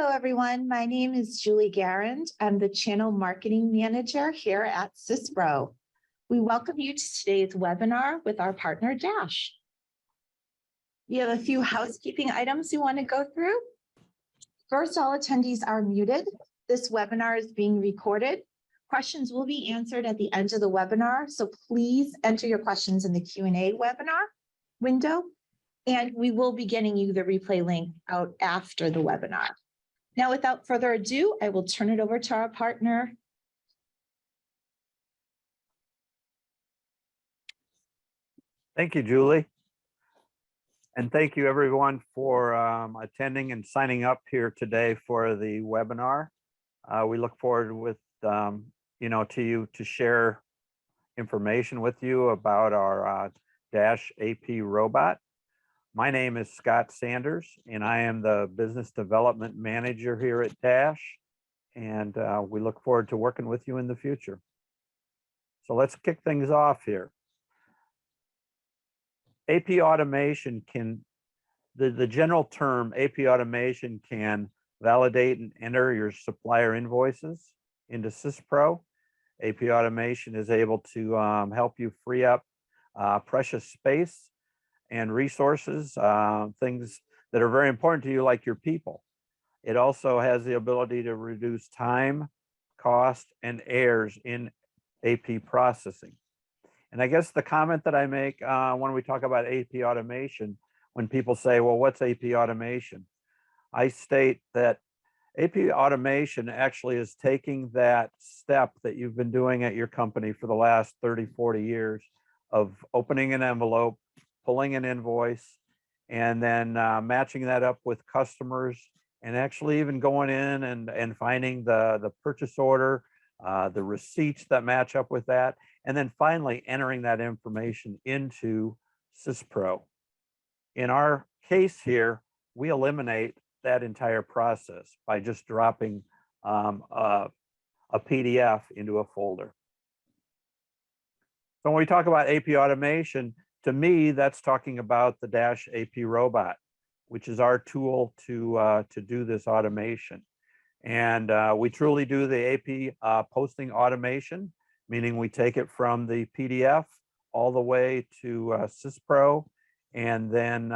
Hello, everyone. My name is Julie Garand. I'm the Channel Marketing Manager here at CISPRO. We welcome you to today's webinar with our partner, Dash. We have a few housekeeping items we want to go through. First, all attendees are muted. This webinar is being recorded. Questions will be answered at the end of the webinar, so please enter your questions in the Q&A webinar window, and we will be getting you the replay link out after the webinar. Now, without further ado, I will turn it over to our partner. Thank you, Julie. And thank you everyone for attending and signing up here today for the webinar. We look forward with, to you to share information with you about our Dash AP robot. My name is Scott Sanders, and I am the Business Development Manager here at Dash, and we look forward to working with you in the future. So let's kick things off here. AP automation can, the general term AP automation can validate and enter your supplier invoices into CISPRO. AP automation is able to help you free up precious space and resources, things that are very important to you, like your people. It also has the ability to reduce time, cost, and errors in AP processing. And I guess the comment that I make when we talk about AP automation, when people say, well, what's AP automation? I state that AP automation actually is taking that step that you've been doing at your company for the last 30, 40 years of opening an envelope, pulling an invoice, and then matching that up with customers, and actually even going in and finding the purchase order, the receipts that match up with that, and then finally entering that information into CISPRO. In our case here, we eliminate that entire process by just dropping a PDF into a folder. So when we talk about AP automation, to me, that's talking about the Dash AP robot, which is our tool to do this automation. And we truly do the AP posting automation, meaning we take it from the PDF all the way to CISPRO, and then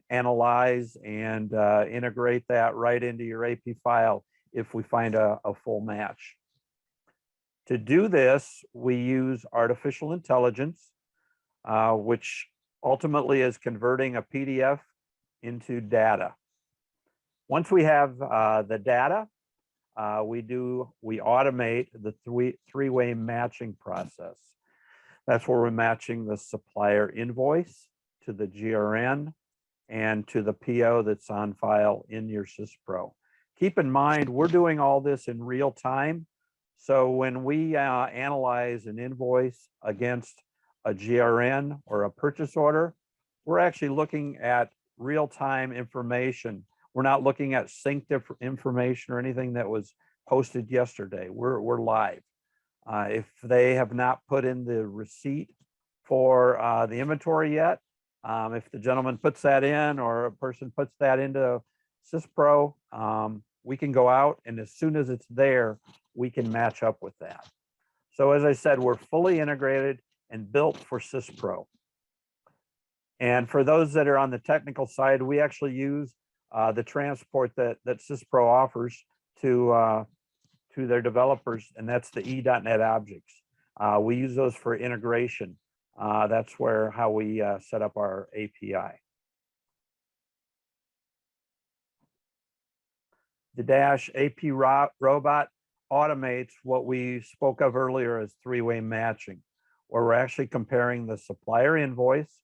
analyze and integrate that right into your AP file if we find a full match. To do this, we use artificial intelligence, which ultimately is converting a PDF into data. Once we have the data, we automate the three-way matching process. That's where we're matching the supplier invoice to the GRN and to the PO that's on file in your CISPRO. Keep in mind, we're doing all this in real time. So when we analyze an invoice against a GRN or a purchase order, we're actually looking at real-time information. We're not looking at synced information or anything that was posted yesterday. We're live. If they have not put in the receipt for the inventory yet, if the gentleman puts that in or a person puts that into CISPRO, we can go out, and as soon as it's there, we can match up with that. So as I said, we're fully integrated and built for CISPRO. And for those that are on the technical side, we actually use the transport that CISPRO offers to their developers, and that's the E.NET objects. We use those for integration. That's how we set up our API. The Dash AP robot automates what we spoke of earlier as three-way matching, where we're actually comparing the supplier invoice,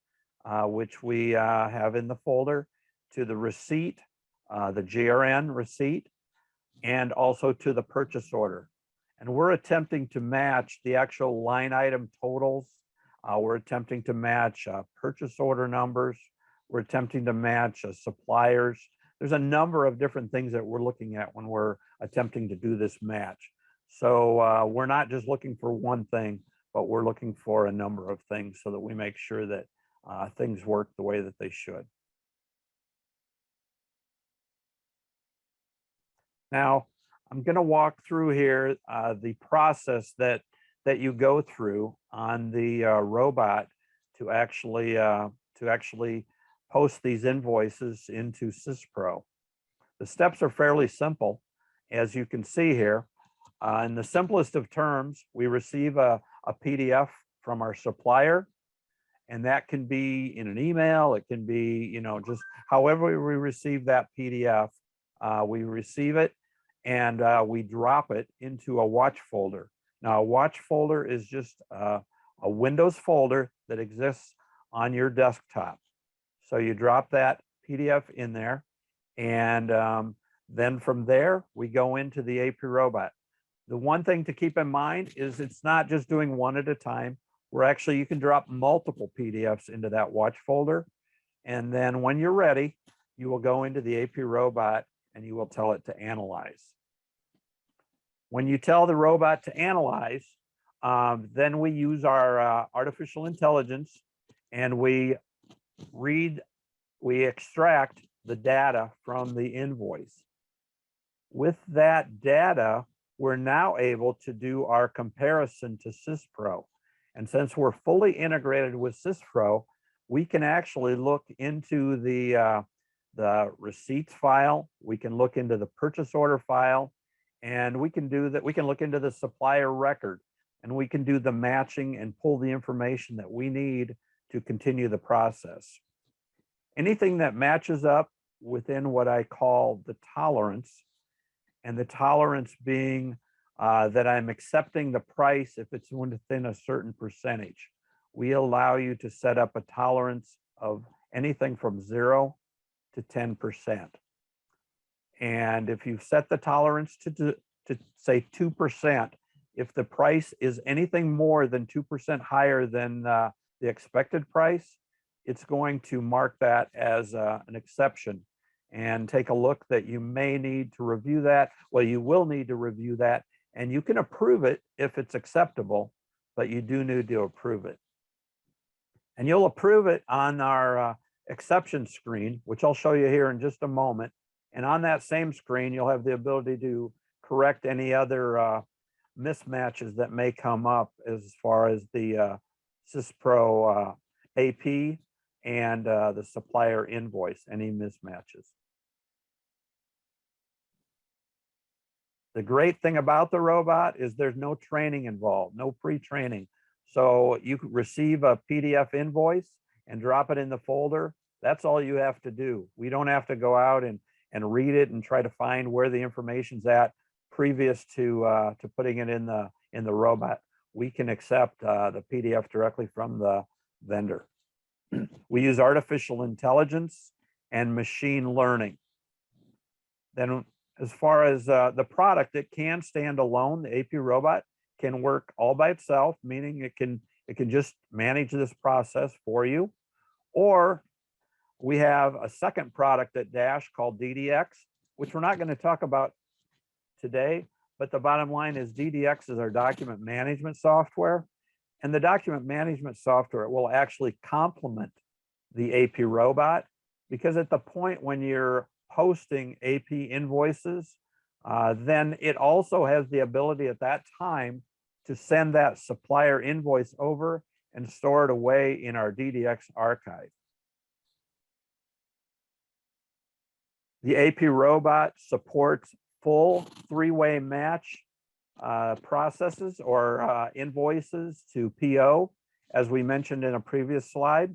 which we have in the folder, to the receipt, the GRN receipt, and also to the purchase order. And we're attempting to match the actual line item totals. We're attempting to match purchase order numbers. We're attempting to match suppliers. There's a number of different things that we're looking at when we're attempting to do this match. So we're not just looking for one thing, but we're looking for a number of things so that we make sure that things work the way that they should. Now, I'm going to walk through here the process that you go through on the robot to actually post these invoices into SysPro. The steps are fairly simple, as you can see here. In the simplest of terms, we receive a PDF from our supplier, and that can be in an email. It can be, just however we receive that PDF, we receive it and we drop it into a watch folder. Now, a watch folder is just a Windows folder that exists on your desktop. So you drop that PDF in there, and then from there, we go into the AP Robot. The one thing to keep in mind is it's not just doing one at a time. You can drop multiple PDFs into that watch folder. And then when you're ready, you will go into the AP Robot and you will tell it to analyze. When you tell the robot to analyze, then we use our artificial intelligence and we extract the data from the invoice. With that data, we're now able to do our comparison to SysPro. And since we're fully integrated with SysPro, we can actually look into the receipts file. We can look into the purchase order file, and we can do that. We can look into the supplier record, and we can do the matching and pull the information that we need to continue the process. Anything that matches up within what I call the tolerance, and the tolerance being that I'm accepting the price if it's within a certain percentage. We allow you to set up a tolerance of anything from 0 to 10%. And if you set the tolerance to say 2%, if the price is anything more than 2% higher than the expected price, it's going to mark that as an exception and take a look that you may need to review that. Well, you will need to review that, and you can approve it if it's acceptable, but you do need to approve it. And you'll approve it on our exception screen, which I'll show you here in just a moment. And on that same screen, you'll have the ability to correct any other mismatches that may come up as far as the SysPro AP and the supplier invoice, any mismatches. The great thing about the robot is there's no training involved, no pre-training. So you could receive a PDF invoice and drop it in the folder. That's all you have to do. We don't have to go out and read it and try to find where the information's at previous to putting it in the robot. We can accept the PDF directly from the vendor. We use artificial intelligence and machine learning. Then as far as the product, it can stand alone. The AP Robot can work all by itself, meaning it can just manage this process for you. Or we have a second product at Dash called DDX, which we're not going to talk about today, but the bottom line is DDX is our document management software. And the document management software will actually complement the AP Robot, because at the point when you're posting AP invoices, then it also has the ability at that time to send that supplier invoice over and store it away in our DDX archive. The AP Robot supports full three-way match processes or invoices to PO, as we mentioned in a previous slide.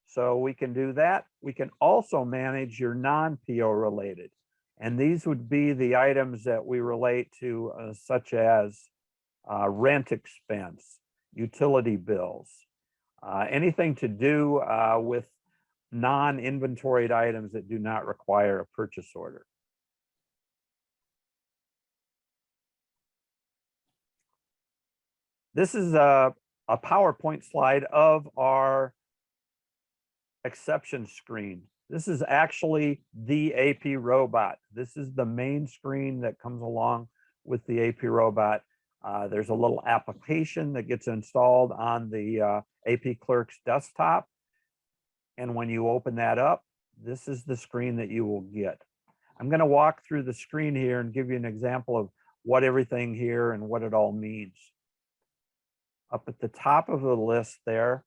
So we can do that. We can also manage your non-PO related. And these would be the items that we relate to, such as rent expense, utility bills, anything to do with non-inventoried items that do not require a purchase order. This is a PowerPoint slide of our exception screen. This is actually the AP Robot. This is the main screen that comes along with the AP Robot. There's a little application that gets installed on the AP Clerk's desktop. And when you open that up, this is the screen that you will get. I'm going to walk through the screen here and give you an example of what everything here and what it all means. Up at the top of the list there,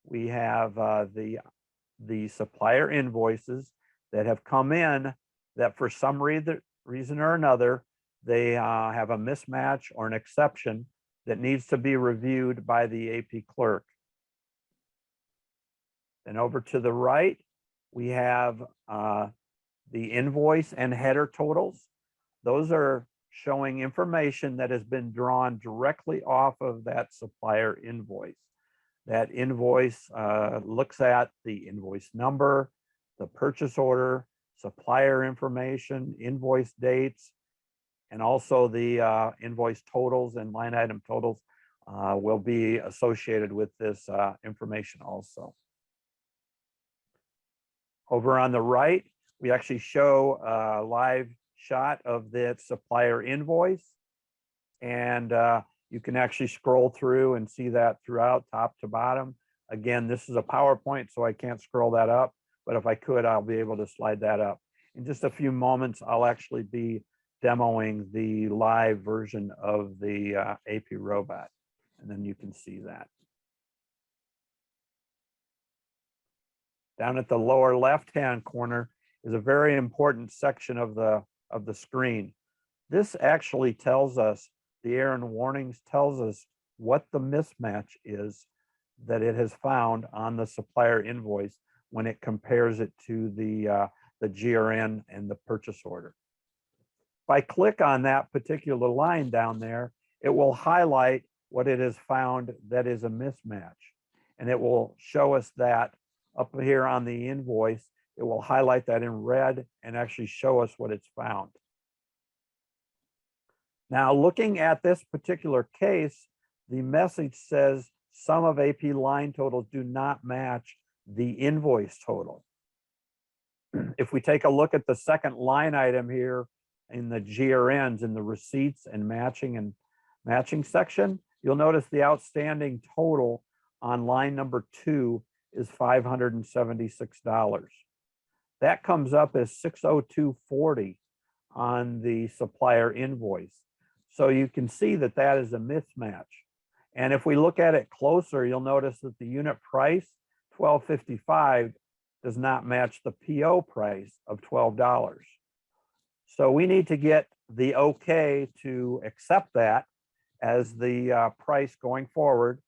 we have the supplier invoices that have come in that for some reason or another, they have a mismatch or an exception that needs to be reviewed by the AP clerk. Then over to the right, we have the invoice and header totals. Those are showing information that has been drawn directly off of that supplier invoice. That invoice looks at the invoice number, the purchase order, supplier information, invoice dates, and also the invoice totals and line item totals will be associated with this information also. Over on the right, we actually show a live shot of the supplier invoice. And you can actually scroll through and see that throughout, top to bottom. Again, this is a PowerPoint, so I can't scroll that up. But if I could, I'll be able to slide that up. In just a few moments, I'll actually be demoing the live version of the AP robot. And then you can see that. Down at the lower left-hand corner is a very important section of the screen. This actually tells us, the error and warnings tells us what the mismatch is that it has found on the supplier invoice when it compares it to the GRN and the purchase order. If I click on that particular line down there, it will highlight what it has found that is a mismatch. And it will show us that up here on the invoice. It will highlight that in red and actually show us what it's found. Now, looking at this particular case, the message says some of AP line totals do not match the invoice total. If we take a look at the second line item here in the GRNs, in the receipts and matching section, you'll notice the outstanding total on line number 2 is $576. That comes up as $602.40 on the supplier invoice. So you can see that that is a mismatch. And if we look at it closer, you'll notice that the unit price, $12.55, does not match the PO price of $12. So we need to get the okay to accept that as the price going forward,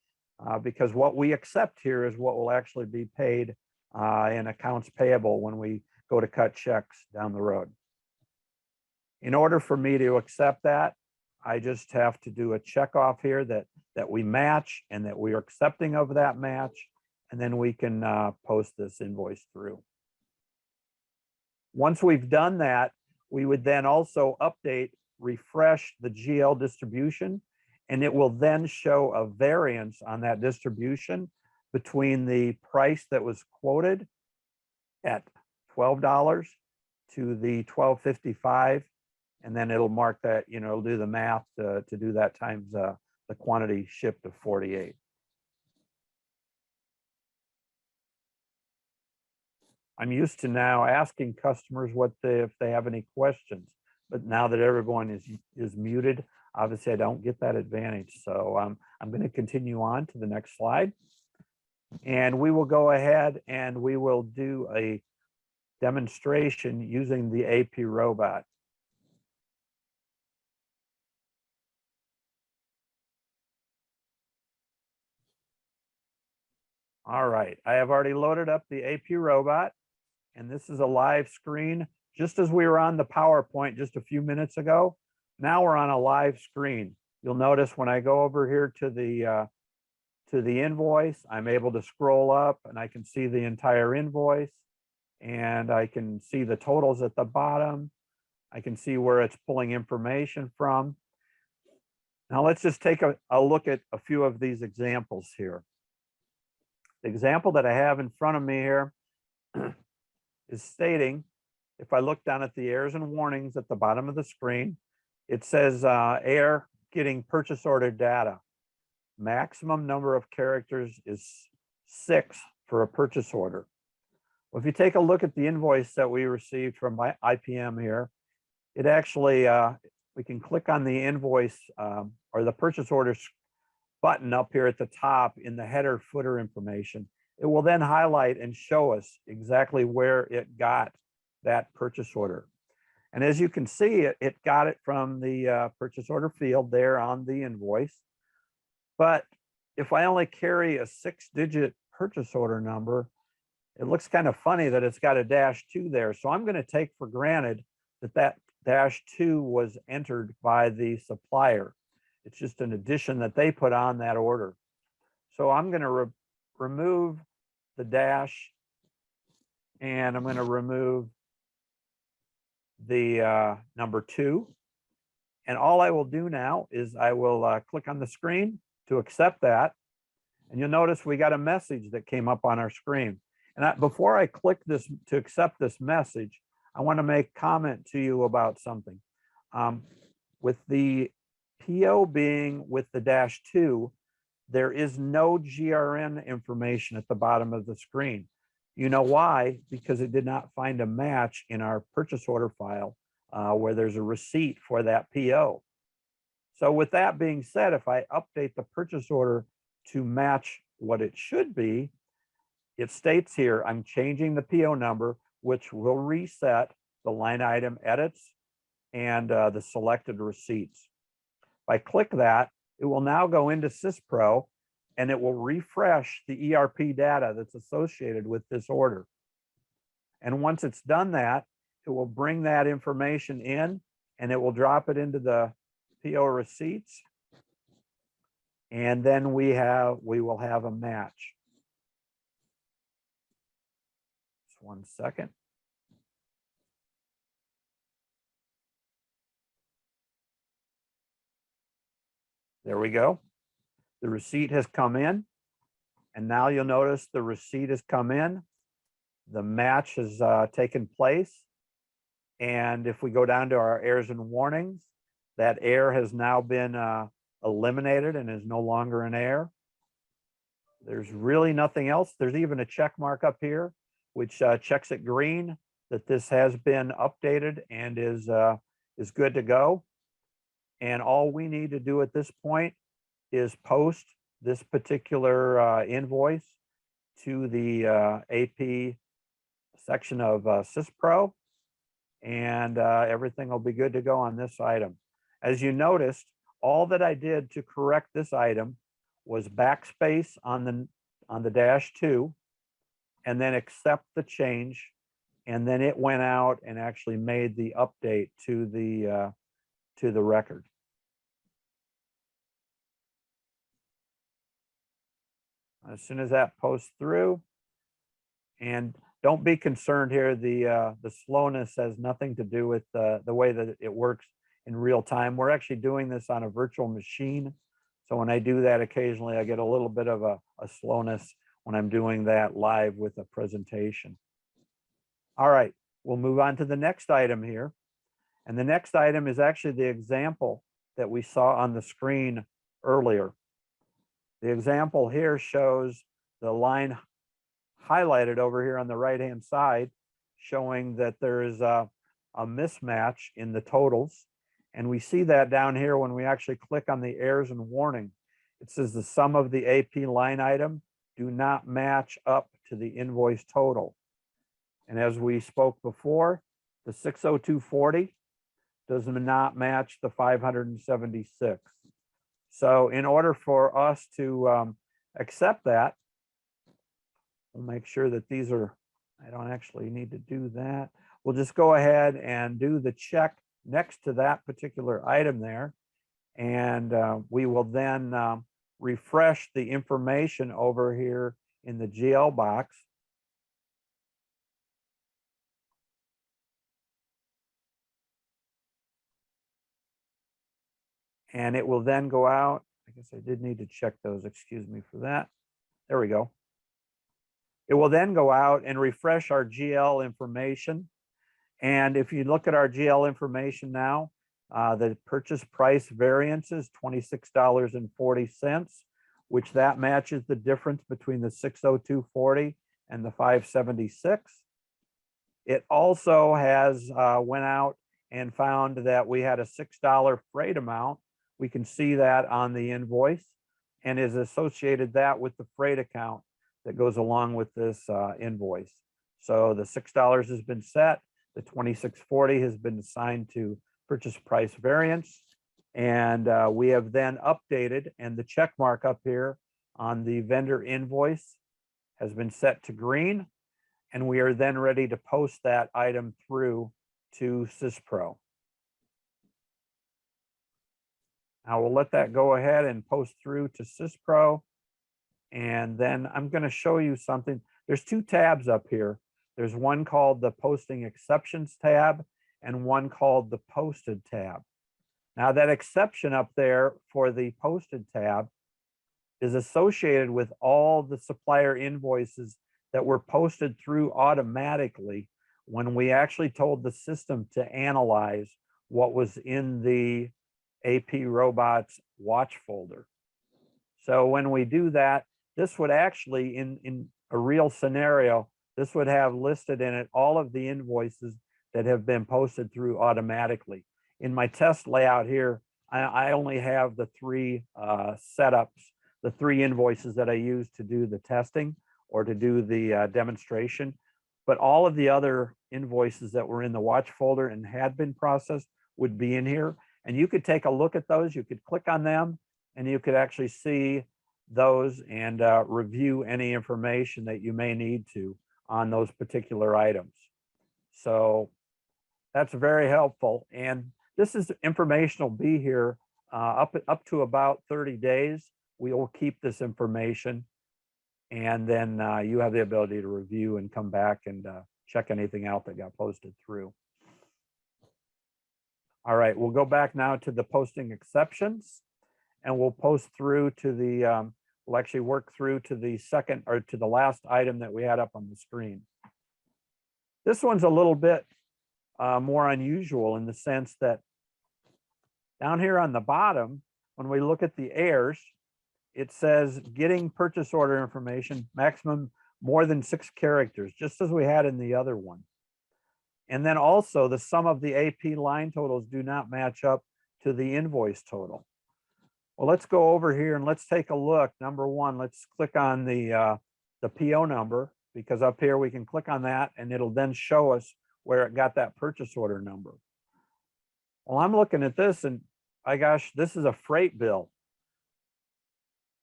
because what we accept here is what will actually be paid in accounts payable when we go to cut checks down the road. In order for me to accept that, I just have to do a check off here that we match and that we are accepting of that match, and then we can post this invoice through. Once we've done that, we would then also refresh the GL distribution, and it will then show a variance on that distribution between the price that was quoted at $12 to the $12.55. And then it'll mark that, it'll do the math to do that times the quantity shipped of 48. I'm used to now asking customers if they have any questions, but now that everyone is muted, obviously I don't get that advantage. So I'm going to continue on to the next slide. And we will go ahead and we will do a demonstration using the AP robot. All right, I have already loaded up the AP robot, and this is a live screen. Just as we were on the PowerPoint just a few minutes ago, now we're on a live screen. You'll notice when I go over here to the invoice, I'm able to scroll up and I can see the entire invoice, and I can see the totals at the bottom. I can see where it's pulling information from. Now let's just take a look at a few of these examples here. The example that I have in front of me here is stating, if I look down at the errors and warnings at the bottom of the screen, it says error getting purchase order data. Maximum number of characters is 6 for a purchase order. Well, if you take a look at the invoice that we received from IPM here, it actually, we can click on the invoice or the purchase orders button up here at the top in the header footer information. It will then highlight and show us exactly where it got that purchase order. And as you can see, it got it from the purchase order field there on the invoice. But if I only carry a 6-digit purchase order number, it looks kind of funny that it's got a -2 there. So I'm going to take for granted that that -2 was entered by the supplier. It's just an addition that they put on that order. So I'm going to remove the dash, and I'm going to remove the number 2. And all I will do now is I will click on the screen to accept that. And you'll notice we got a message that came up on our screen. And before I click this to accept this message, I want to make comment to you about something. With the PO being with the -2, there is no GRN information at the bottom of the screen. You know why? Because it did not find a match in our purchase order file where there's a receipt for that PO. So with that being said, if I update the purchase order to match what it should be, it states here, I'm changing the PO number, which will reset the line item edits and the selected receipts. If I click that, it will now go into SysPro and it will refresh the ERP data that's associated with this order. And once it's done that, it will bring that information in and it will drop it into the PO receipts. And then we will have a match. Just 1 second. There we go. The receipt has come in. And now you'll notice the receipt has come in. The match has taken place. And if we go down to our errors and warnings, that error has now been eliminated and is no longer an error. There's really nothing else. There's even a check mark up here, which checks it green that this has been updated and is good to go. And all we need to do at this point is post this particular invoice to the AP section of SysPro, and everything will be good to go on this item. As you noticed, all that I did to correct this item was backspace on the -2 and then accept the change, and then it went out and actually made the update to the record. As soon as that posts through, and don't be concerned here, the slowness has nothing to do with the way that it works in real time. We're actually doing this on a virtual machine. So when I do that, occasionally I get a little bit of a slowness when I'm doing that live with a presentation. All right, we'll move on to the next item here. And the next item is actually the example that we saw on the screen earlier. The example here shows the line highlighted over here on the right-hand side, showing that there is a mismatch in the totals. And we see that down here when we actually click on the errors and warning. It says the sum of the AP line item do not match up to the invoice total. And as we spoke before, the 60240 does not match the 576. So in order for us to accept that, we'll make sure that these are, I don't actually need to do that. We'll just go ahead and do the check next to that particular item there. And we will then refresh the information over here in the GL box. And it will then go out. I guess I did need to check those, excuse me for that. There we go. It will then go out and refresh our GL information. And if you look at our GL information now, the purchase price variance is $26.40, which that matches the difference between the 60240 and the 576. It also has went out and found that we had a $6 freight amount. We can see that on the invoice and is associated that with the freight account that goes along with this invoice. So the $6 has been set. The 2640 has been assigned to purchase price variance. And we have then updated, and the check mark up here on the vendor invoice has been set to green. And we are then ready to post that item through to SysPro. Now we'll let that go ahead and post through to SysPro. And then I'm going to show you something. There's two tabs up here. There's one called the Posting Exceptions tab and one called the Posted tab. Now that exception up there for the Posted tab is associated with all the supplier invoices that were posted through automatically when we actually told the system to analyze what was in the AP Robots watch folder. So when we do that, this would actually, in a real scenario, this would have listed in it all of the invoices that have been posted through automatically. In my test layout here, I only have the three setups, the three invoices that I use to do the testing or to do the demonstration. But all of the other invoices that were in the watch folder and had been processed would be in here. And you could take a look at those. You could click on them and you could actually see those and review any information that you may need to on those particular items. So that's very helpful. And this is information will be here up to about 30 days. We will keep this information. And then you have the ability to review and come back and check anything out that got posted through. All right, we'll go back now to the posting exceptions and we'll post through to the, we'll actually work through to the second or to the last item that we had up on the screen. This one's a little bit more unusual in the sense that down here on the bottom, when we look at the heirs, it says getting purchase order information, maximum more than 6 characters, just as we had in the other one. And then also the sum of the AP line totals do not match up to the invoice total. Well, let's go over here and let's take a look. Number one, let's click on the PO number, because up here we can click on that and it'll then show us where it got that purchase order number. Well, I'm looking at this and my gosh, this is a freight bill.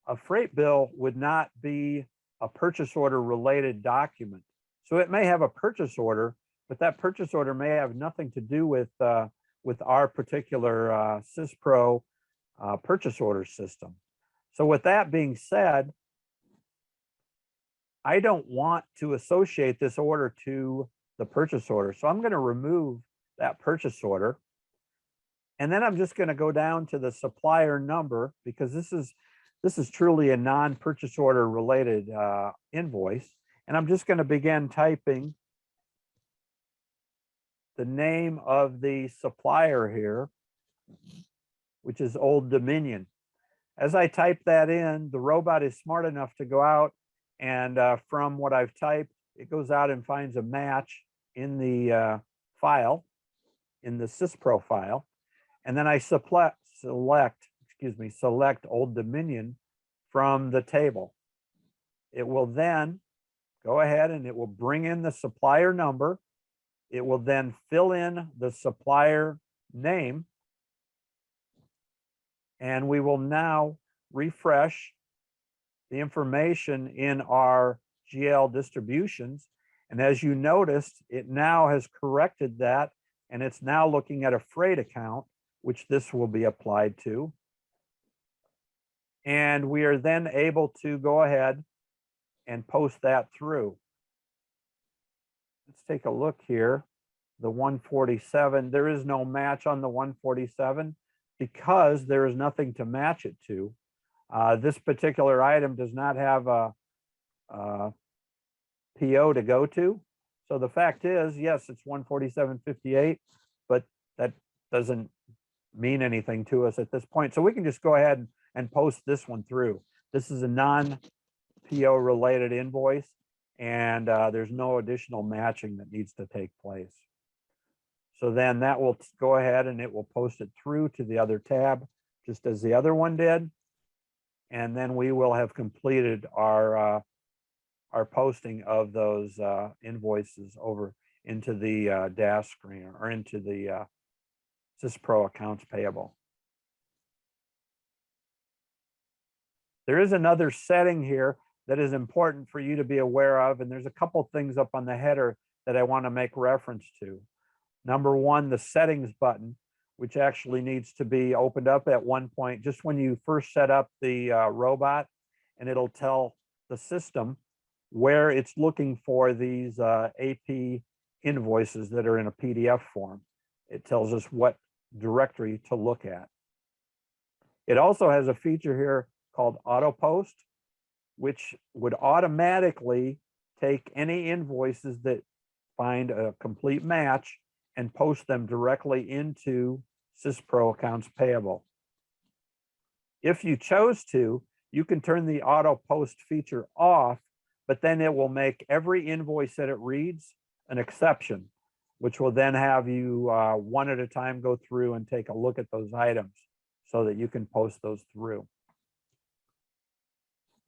A freight bill would not be a purchase order related document. So it may have a purchase order, but that purchase order may have nothing to do with our particular SysPro purchase order system. So with that being said, I don't want to associate this order to the purchase order. So I'm going to remove that purchase order. And then I'm just going to go down to the supplier number, because this is truly a non-purchase order related invoice. And I'm just going to begin typing the name of the supplier here, which is Old Dominion. As I type that in, the robot is smart enough to go out and from what I've typed, it goes out and finds a match in the file, in the SysPro file. And then I select Old Dominion from the table. It will then go ahead and it will bring in the supplier number. It will then fill in the supplier name. And we will now refresh the information in our GL distributions. And as you noticed, it now has corrected that and it's now looking at a freight account, which this will be applied to. And we are then able to go ahead and post that through. Let's take a look here. The 147, there is no match on the 147 because there is nothing to match it to. This particular item does not have a PO to go to. So the fact is, yes, it's 147.58, but that doesn't mean anything to us at this point. So we can just go ahead and post this one through. This is a non-PO related invoice, and there's no additional matching that needs to take place. So then that will go ahead and it will post it through to the other tab, just as the other one did. And then we will have completed our posting of those invoices over into the dash screen or into the SysPro accounts payable. There is another setting here that is important for you to be aware of, and there's a couple things up on the header that I want to make reference to. Number one, the settings button, which actually needs to be opened up at one point, just when you first set up the robot, and it'll tell the system where it's looking for these AP invoices that are in a PDF form. It tells us what directory to look at. It also has a feature here called auto post, which would automatically take any invoices that find a complete match and post them directly into SysPro accounts payable. If you chose to, you can turn the auto post feature off, but then it will make every invoice that it reads an exception, which will then have you one at a time go through and take a look at those items so that you can post those through.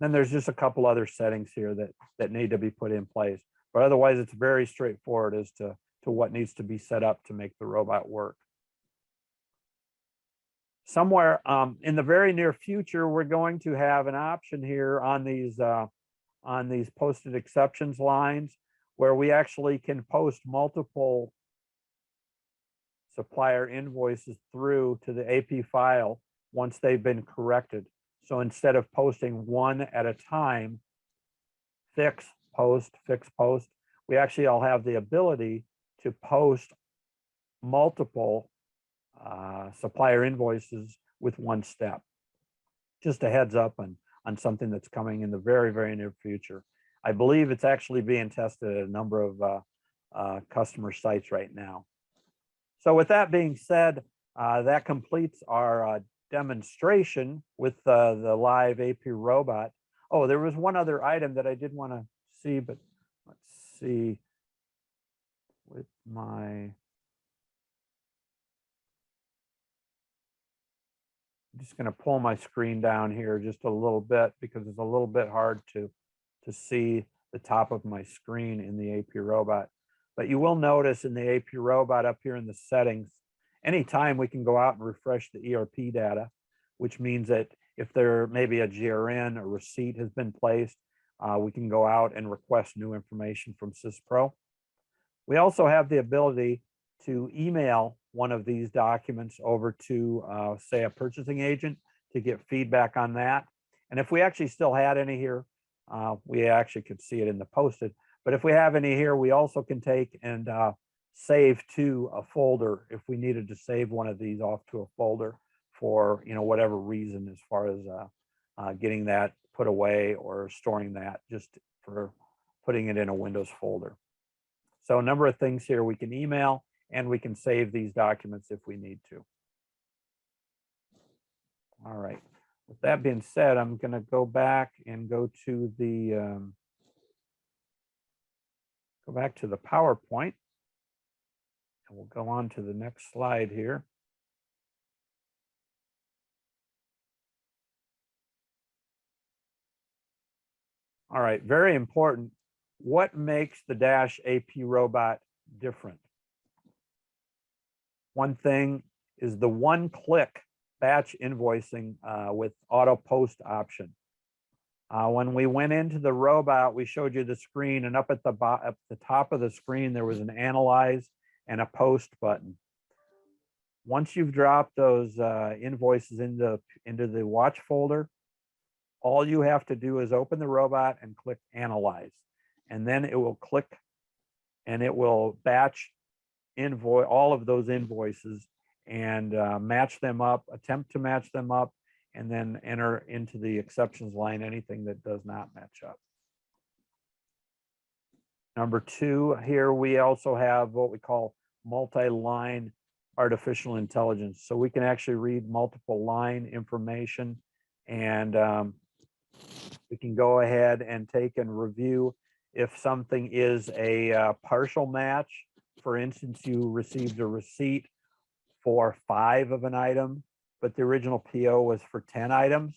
Then there's just a couple other settings here that need to be put in place, but otherwise it's very straightforward as to what needs to be set up to make the robot work. Somewhere in the very near future, we're going to have an option here on these posted exceptions lines where we actually can post multiple supplier invoices through to the AP file once they've been corrected. So instead of posting one at a time, fix, post, we actually all have the ability to post multiple supplier invoices with one step. Just a heads up on something that's coming in the very, very near future. I believe it's actually being tested at a number of customer sites right now. So with that being said, that completes our demonstration with the live AP robot. Oh, there was one other item that I did want to see, but let's see with my, I'm just going to pull my screen down here just a little bit because it's a little bit hard to see the top of my screen in the AP robot. But you will notice in the AP robot up here in the settings, anytime we can go out and refresh the ERP data, which means that if there may be a GRN, a receipt has been placed, we can go out and request new information from SysPro. We also have the ability to email one of these documents over to, say, a purchasing agent to get feedback on that. And if we actually still had any here, we actually could see it in the posted. But if we have any here, we also can take and save to a folder if we needed to save one of these off to a folder for whatever reason, as far as getting that put away or storing that just for putting it in a Windows folder. So a number of things here we can email, and we can save these documents if we need to. All right. With that being said, I'm going to go back and go to the PowerPoint, and we'll go on to the next slide here. All right, very important. What makes the Dash AP robot different? One thing is the one-click batch invoicing with auto post option. When we went into the robot, we showed you the screen, and up at the top of the screen, there was an analyze and a post button. Once you've dropped those invoices into the watch folder, all you have to do is open the robot and click analyze, and then it will click and it will batch all of those invoices and match them up, attempt to match them up, and then enter into the exceptions line anything that does not match up. Number two, here we also have what we call multi-line artificial intelligence. So we can actually read multiple line information, and we can go ahead and take and review if something is a partial match. For instance, you received a receipt for 5 of an item, but the original PO was for 10 items,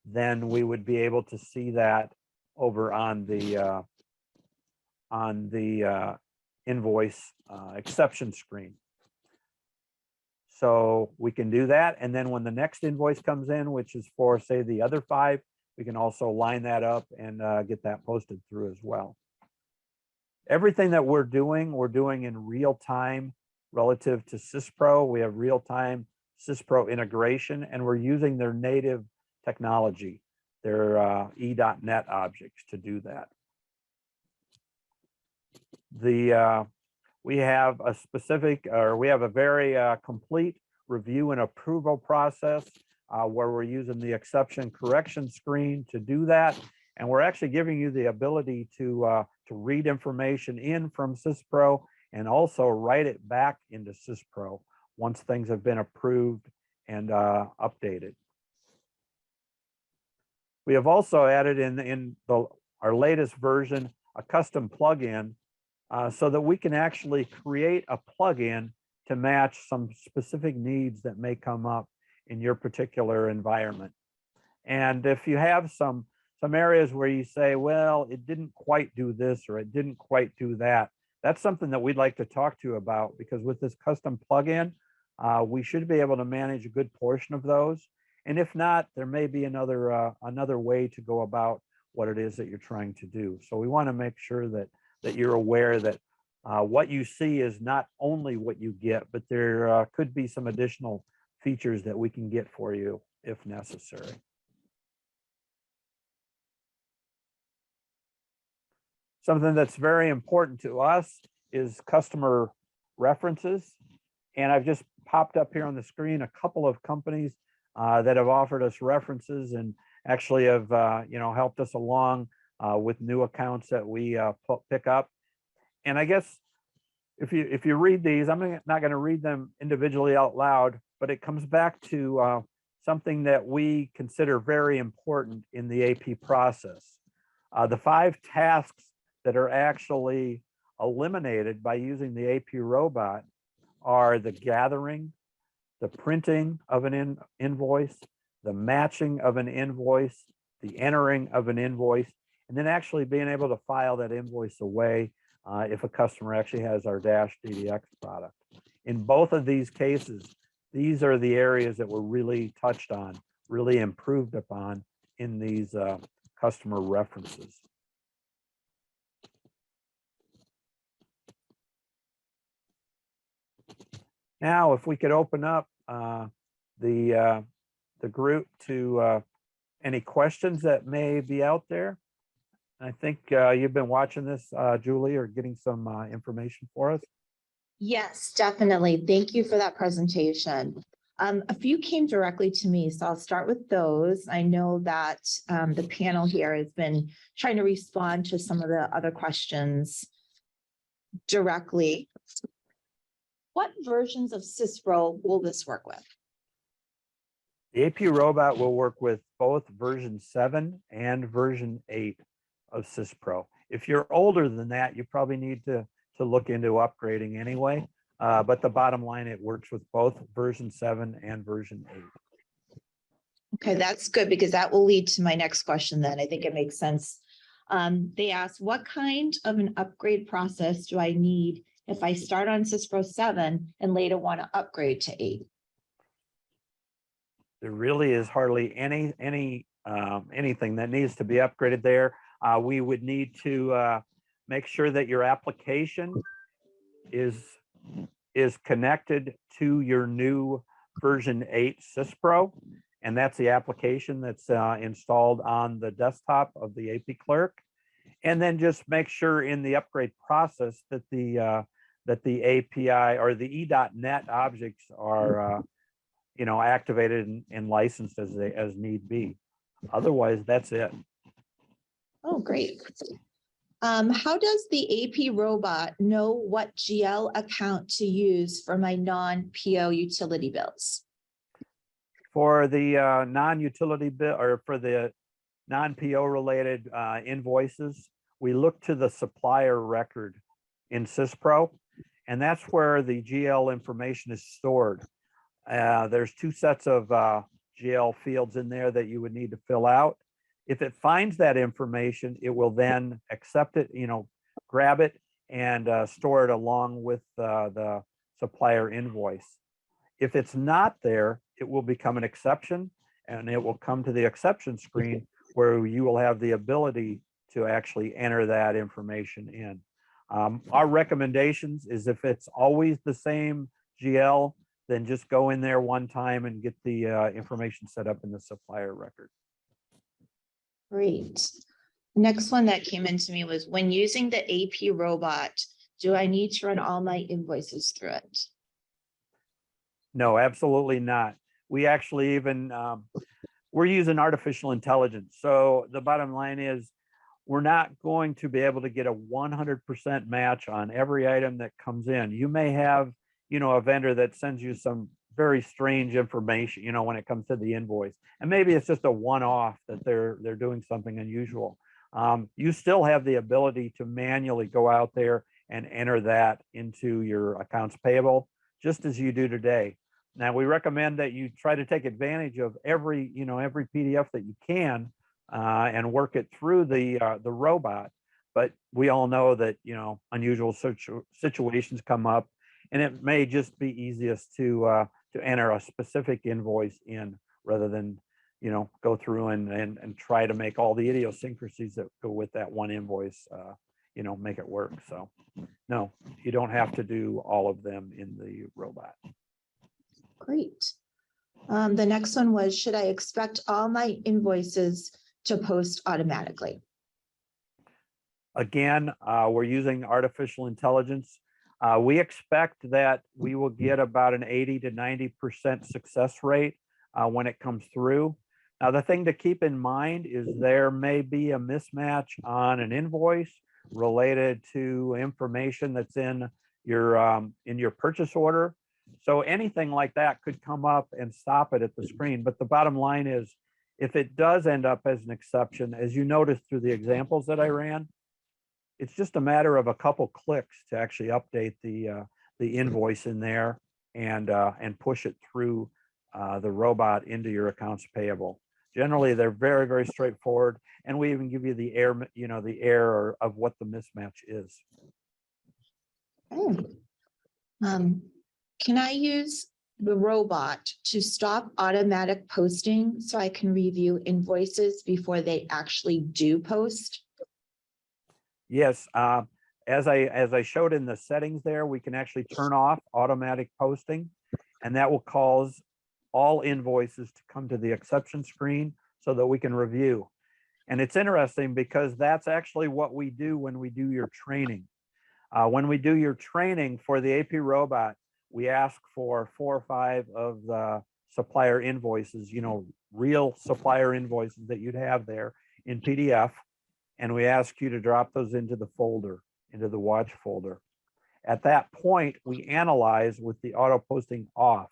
then we would be able to see that over on the invoice exception screen. So we can do that. And then when the next invoice comes in, which is for, say, the other 5, we can also line that up and get that posted through as well. Everything that we're doing in real time relative to SysPro. We have real time SysPro integration, and we're using their native technology, their E.net objects to do that. We have a specific, or we have a very complete review and approval process where we're using the exception correction screen to do that. And we're actually giving you the ability to read information in from SysPro and also write it back into SysPro once things have been approved and updated. We have also added in our latest version a custom plugin so that we can actually create a plugin to match some specific needs that may come up in your particular environment. And if you have some areas where you say, well, it didn't quite do this or it didn't quite do that, that's something that we'd like to talk to you about, because with this custom plugin, we should be able to manage a good portion of those. And if not, there may be another way to go about what it is that you're trying to do. So we want to make sure that you're aware that what you see is not only what you get, but there could be some additional features that we can get for you if necessary. Something that's very important to us is customer references. And I've just popped up here on the screen a couple of companies that have offered us references and actually have helped us along with new accounts that we pick up. And I guess if you read these, I'm not going to read them individually out loud, but it comes back to something that we consider very important in the AP process. The 5 tasks that are actually eliminated by using the AP robot are the gathering, the printing of an invoice, the matching of an invoice, the entering of an invoice, and then actually being able to file that invoice away if a customer actually has our Dash DDX product. In both of these cases, these are the areas that were really touched on, really improved upon in these customer references. Now, if we could open up the group to any questions that may be out there. I think you've been watching this, Julie, or getting some information for us. Yes, definitely. Thank you for that presentation. A few came directly to me, so I'll start with those. I know that the panel here has been trying to respond to some of the other questions directly. What versions of SysPro will this work with? The AP robot will work with both version 7 and version 8 of SysPro. If you're older than that, you probably need to look into upgrading anyway. But the bottom line, it works with both version 7 and version 8. Okay, that's good, because that will lead to my next question then. I think it makes sense. They asked, what kind of an upgrade process do I need if I start on SysPro 7 and later want to upgrade to 8? There really is hardly anything that needs to be upgraded there. We would need to make sure that your application is connected to your new version 8 SysPro, and that's the application that's installed on the desktop of the AP clerk. And then just make sure in the upgrade process that the API or the E.net objects are activated and licensed as need be. Otherwise, that's it. Oh, great. How does the AP robot know what GL account to use for my non-PO utility bills? For the non-utility bill or for the non-PO related invoices, we look to the supplier record in SysPro, and that's where the GL information is stored. There's two sets of GL fields in there that you would need to fill out. If it finds that information, it will then accept it, grab it and store it along with the supplier invoice. If it's not there, it will become an exception, and it will come to the exception screen where you will have the ability to actually enter that information in. Our recommendations is if it's always the same GL, then just go in there one time and get the information set up in the supplier record. Great. Next one that came into me was, when using the AP robot, do I need to run all my invoices through it? No, absolutely not. We actually even, we're using artificial intelligence. So the bottom line is we're not going to be able to get a 100% match on every item that comes in. You may have, a vendor that sends you some very strange information, when it comes to the invoice. And maybe it's just a one-off that they're doing something unusual. You still have the ability to manually go out there and enter that into your accounts payable, just as you do today. Now, we recommend that you try to take advantage of every PDF that you can and work it through the robot. But we all know that, unusual situations come up, and it may just be easiest to enter a specific invoice in rather than, go through and try to make all the idiosyncrasies that go with that one invoice, make it work. So no, you don't have to do all of them in the robot. Great. The next one was, should I expect all my invoices to post automatically? Again, we're using artificial intelligence. We expect that we will get about an 80 to 90% success rate when it comes through. Now, the thing to keep in mind is there may be a mismatch on an invoice related to information that's in your purchase order. So anything like that could come up and stop it at the screen. But the bottom line is, if it does end up as an exception, as you noticed through the examples that I ran, it's just a matter of a couple clicks to actually update the invoice in there and push it through the robot into your accounts payable. Generally, they're very, very straightforward, and we even give you the error of what the mismatch is. Okay. Can I use the robot to stop automatic posting so I can review invoices before they actually do post? Yes, as I showed in the settings there, we can actually turn off automatic posting, and that will cause all invoices to come to the exception screen so that we can review. And it's interesting because that's actually what we do when we do your training. When we do your training for the AP robot, we ask for 4 or 5 of the supplier invoices, real supplier invoices that you'd have there in PDF. And we ask you to drop those into the folder, into the watch folder. At that point, we analyze with the auto posting off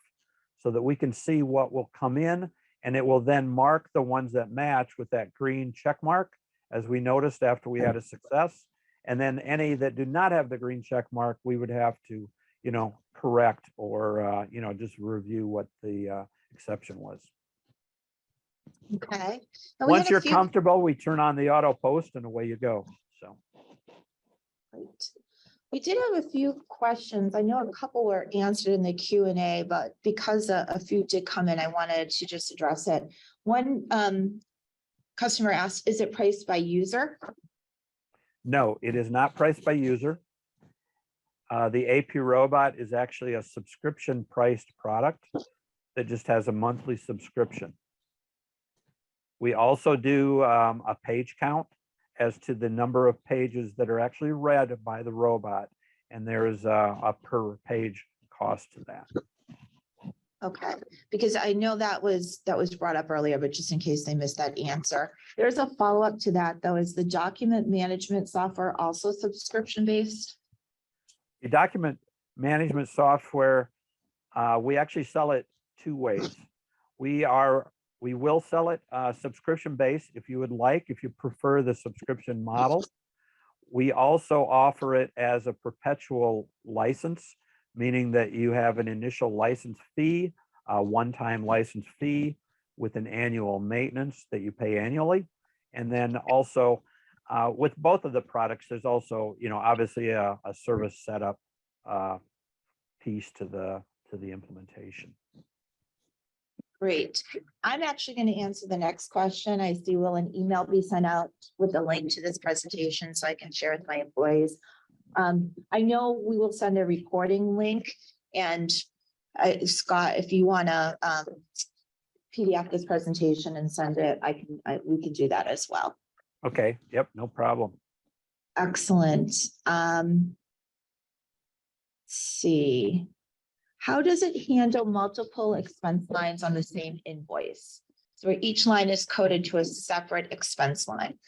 so that we can see what will come in, and it will then mark the ones that match with that green check mark, as we noticed after we had a success. And then any that do not have the green check mark, we would have to, correct or, just review what the exception was. Okay. Once you're comfortable, we turn on the auto post and away you go. So. Great. We did have a few questions. I know a couple were answered in the Q&A, but because a few did come in, I wanted to just address it. One customer asked, is it priced by user? No, it is not priced by user. The AP robot is actually a subscription priced product that just has a monthly subscription. We also do a page count as to the number of pages that are actually read by the robot, and there is a per page cost to that. Okay, because I know that was brought up earlier, but just in case they missed that answer, there's a follow-up to that though. Is the document management software also subscription based? The document management software, we actually sell it 2 ways. We will sell it subscription based if you would like, if you prefer the subscription model, We also offer it as a perpetual license, meaning that you have an initial license fee, a one-time license fee with an annual maintenance that you pay annually. And then also with both of the products, there's also, obviously a service setup piece to the implementation. Great. I'm actually going to answer the next question. I see, will an email be sent out with a link to this presentation so I can share with my employees? I know we will send a recording link, and Scott, if you want to PDF this presentation and send it, we can do that as well. Okay. Yep. No problem. Excellent. Let's see. How does it handle multiple expense lines on the same invoice? So where each line is coded to a separate expense line.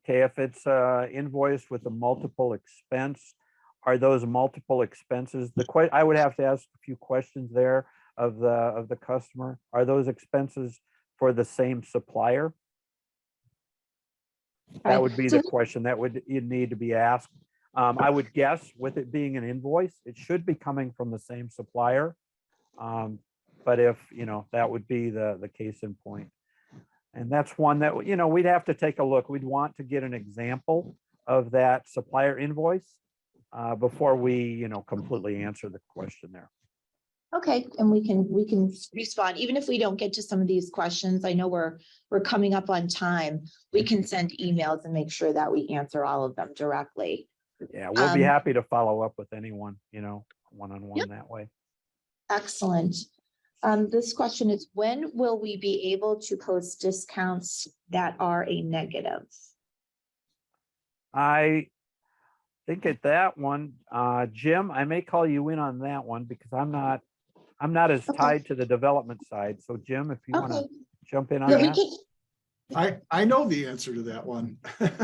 Okay, if it's invoiced with a multiple expense, are those multiple expenses? I would have to ask a few questions there of the customer. Are those expenses for the same supplier? That would be the question that you'd need to be asked. I would guess with it being an invoice, it should be coming from the same supplier. But if, that would be the case in point. And that's one that, we'd have to take a look. We'd want to get an example of that supplier invoice before we, completely answer the question there. Okay, and we can respond, even if we don't get to some of these questions. I know we're coming up on time. We can send emails and make sure that we answer all of them directly. Yeah, we'll be happy to follow up with anyone, one-on-one that way. Excellent. This question is, when will we be able to post discounts that are a negative? I think at that one, Jim, I may call you in on that one because I'm not as tied to the development side. So Jim, if you want to jump in on that. I know the answer to that one.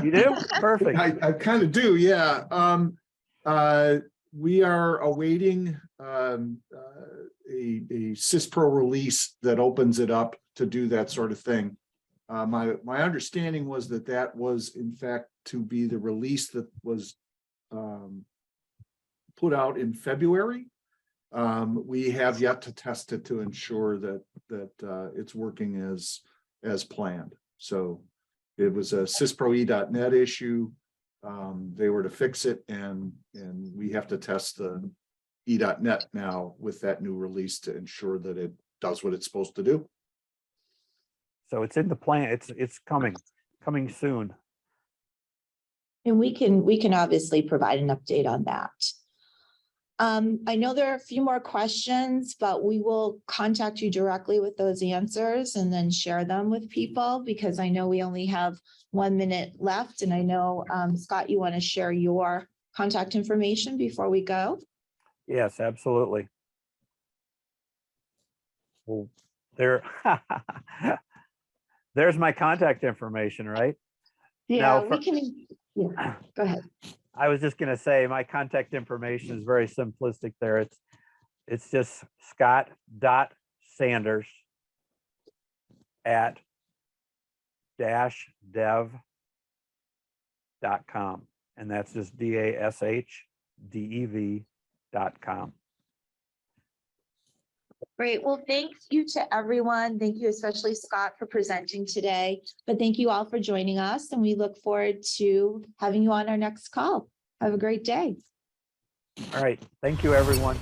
You do? Perfect. I kind of do, yeah. We are awaiting a CISPRO release that opens it up to do that sort of thing. My understanding was that was in fact to be the release that was put out in February. We have yet to test it to ensure that it's working as planned. So it was a CISPRO-E.net issue. They were to fix it, and we have to test the E.net now with that new release to ensure that it does what it's supposed to do. So it's in the plan. It's coming soon. And we can obviously provide an update on that. I know there are a few more questions, but we will contact you directly with those answers and then share them with people, because I know we only have 1 minute left. And I know, Scott, you want to share your contact information before we go? Yes, absolutely. Well, there's my contact information, right? Yeah, Now, yeah, go ahead. I was just going to say my contact information is very simplistic there. It's just scott.sanders@-dev.com. And that's just DASHDEV.com. Great. Well, thank you to everyone. Thank you, especially Scott, for presenting today. But thank you all for joining us, and we look forward to having you on our next call. Have a great day. All right. Thank you, everyone.